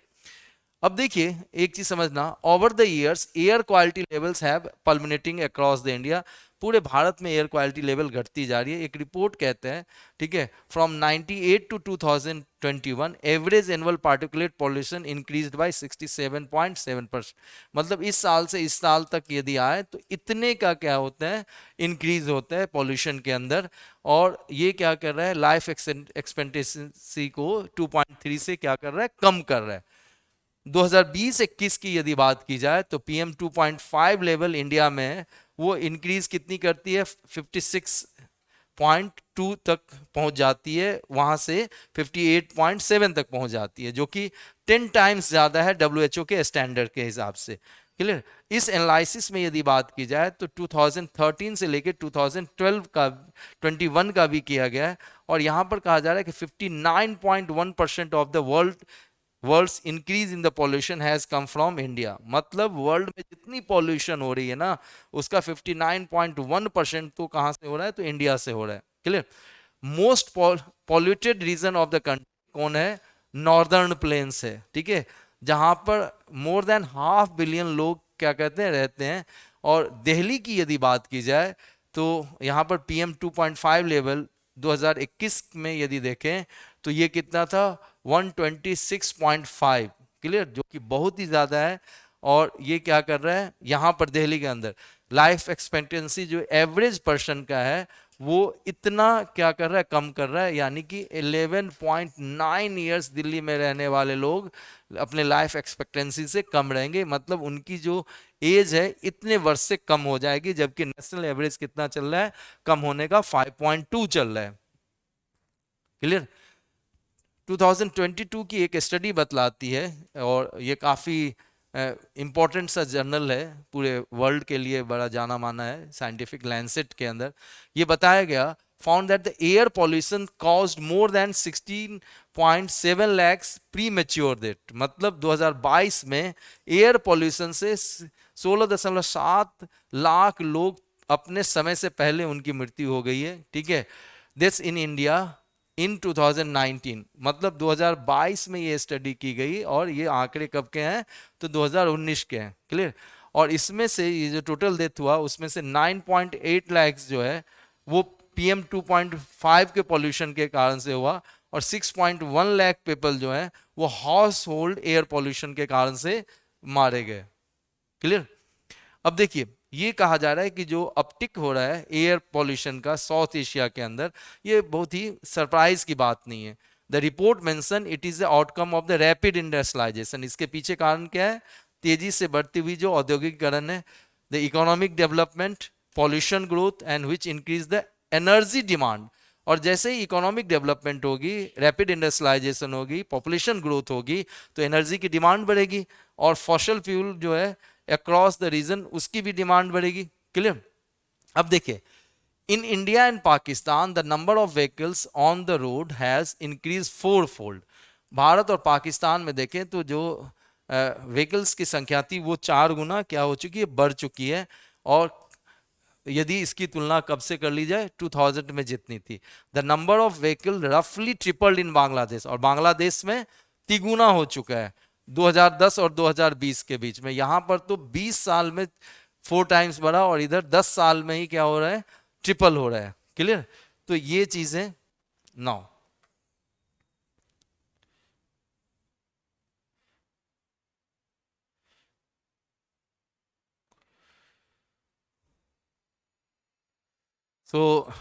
अब देखिए एक चीज समझना, over the years air quality levels have plummeting across the India, पूरे भारत में एयर क्वालिटी लेवल घटती जा रही है। एक रिपोर्ट कहते हैं, ठीक है, from 98 to 2021 average annual particulate pollution increased by 67.7%, मतलब इस साल से इस साल तक यदि आए तो इतने का क्या होता है, इंक्रीज होता है पॉल्यूशन के अंदर। और ये क्या कर रहा है, लाइफ एक्सपेक्टेंसी को 2.3 से क्या कर रहा है, कम कर रहा है। 2020-21 की यदि बात की जाए तो पीएम 2.5 लेवल इंडिया में वो इंक्रीज कितनी करती है, 56.2 तक पहुंच जाती है, वहां से 58.7 तक पहुंच जाती है, जो कि 10 टाइम्स ज्यादा है डब्ल्यूएचओ के स्टैंडर्ड के हिसाब से। क्लियर। इस एनालिसिस में यदि बात की जाए तो 2013 से लेकर 2012 का 21 का भी किया गया है, और यहां पर कहा जा रहा है कि 59.1% of the world's increase in the pollution has come from India, मतलब वर्ल्ड में जितनी पॉल्यूशन हो रही है ना, उसका 59.1% तो कहां से हो रहा है, तो इंडिया से हो रहा है। Clear. Most polluted region of the country कौन है, नॉर्दर्न प्लेन्स है, ठीक है, जहां पर मोर देन 500 मिलियन लोग क्या कहते हैं, रहते हैं। और दिल्ली की यदि बात की जाए तो यहाँ पर पीएम 2.5 लेवल 2021 में यदि देखें तो ये कितना था, 126.5। क्लियर, जो कि बहुत ही ज्यादा है। और ये क्या कर रहा है, यहाँ पर दिल्ली के अंदर लाइफ एक्सपेक्टेंसी जो एवरेज पर्सन का है वो इतना क्या कर रहा है, कम कर रहा है, यानी कि 11.9 ईयर्स दिल्ली में रहने वाले लोग अपने लाइफ एक्सपेक्टेंसी से कम रहेंगे, मतलब उनकी जो एज है इतने वर्ष से कम हो जाएगी, जबकि नेशनल एवरेज कितना चल रहा है, कम होने का 5.2 चल रहा है। क्लियर। 2022 की एक स्टडी बतलाती है, और ये काफ़ी इम्पोर्टेंट सा जर्नल है, पूरे वर्ल्ड के लिए बड़ा जाना माना है, साइंटिफिक लैंसेट के अंदर ये बताया गया, found that the air pollution caused more than 16.7 lakhs pre mature death, मतलब 2022 में एयर पॉल्यूशन से 16.7 लाख लोग अपने समय से पहले उनकी मृत्यु हो गई है, ठीक है। दिस इन इंडिया इन 2019, मतलब 2022 में ये स्टडी की गई, और ये आंकड़े कब के हैं, तो 2019 के हैं। क्लियर। और इसमें से ये जो टोटल डेथ हुआ उसमें से 9.8 लैक्स जो है वो पीएम 2.5 के पॉल्यूशन के कारण से हुआ, और 6.1 लाख पीपल जो है वो हाउस होल्ड एयर पॉल्यूशन के कारण से मारे गए। क्लियर। अब देखिए ये कहा जा रहा है कि जो अपटिक हो रहा है एयर पॉल्यूशन का साउथ एशिया के अंदर, ये बहुत ही सरप्राइज की बात नहीं है। The report mention it is the outcome of the rapid industrialisation, इसके पीछे कारण क्या है, तेजी से बढ़ती हुई जो औद्योगिकरण है, the economic development, pollution growth and which increase the energy demand. और जैसे ही इकोनॉमिक डेवलपमेंट होगी, रैपिड इंडस्ट्रियलाइजेशन होगी, पॉपुलेशन ग्रोथ होगी, तो एनर्जी की डिमांड बढ़ेगी, और फॉसिल फ्यूल जो है अक्रॉस द रीजन उसकी भी डिमांड बढ़ेगी। क्लियर। अब देखिए in India and Pakistan the number of vehicles on the road has increase 4-fold। Bharat और पाकिस्तान में देखें तो जो व्हीकल्स की संख्या थी वो 4 गुना क्या हो चुकी है, बढ़ चुकी है। और यदि इसकी तुलना कब से कर ली जाए, 2000 में जितनी थी, द नंबर ऑफ व्हीकल रफली ट्रिपल्ड इन बांग्लादेश, और बांग्लादेश में तिगुना हो चुका है 2010 और 2020 के बीच में। यहां पर तो 20 साल में 4 टाइम्स बढ़ा, और इधर 10 साल में ही क्या हो रहा है, ट्रिपल हो रहा है। क्लियर। तो ये चीजें now so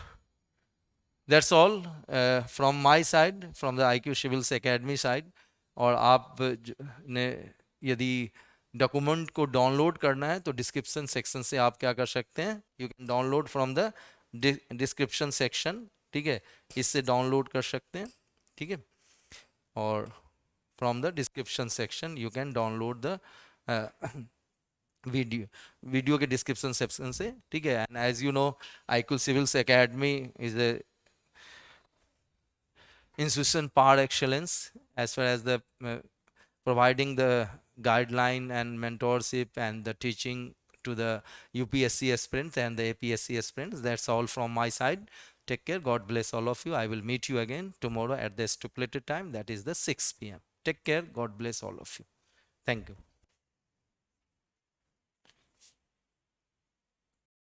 that's all from my side, from the IQ Civils academy side. और आप ने यदि डॉक्यूमेंट को डाउनलोड करना है तो डिस्क्रिप्शन सेक्शन से आप क्या कर सकते हैं, you can download from the description section, ठीक है, इससे डाउनलोड कर सकते हैं, ठीक है। और from the description section you can download the video के डिस्क्रिप्शन सेक्शन से, ठीक है। And as you know IQ Civils Academy is a institution par excellence as far as the providing the guideline and mentorship and the teaching to the UPSC aspirants and the APSC aspirants. That's all from my side. Take care. God bless all of you. I will meet you again tomorrow at the stipulated time, that is the 6 p.m. Take care. God bless all of you. Thank you.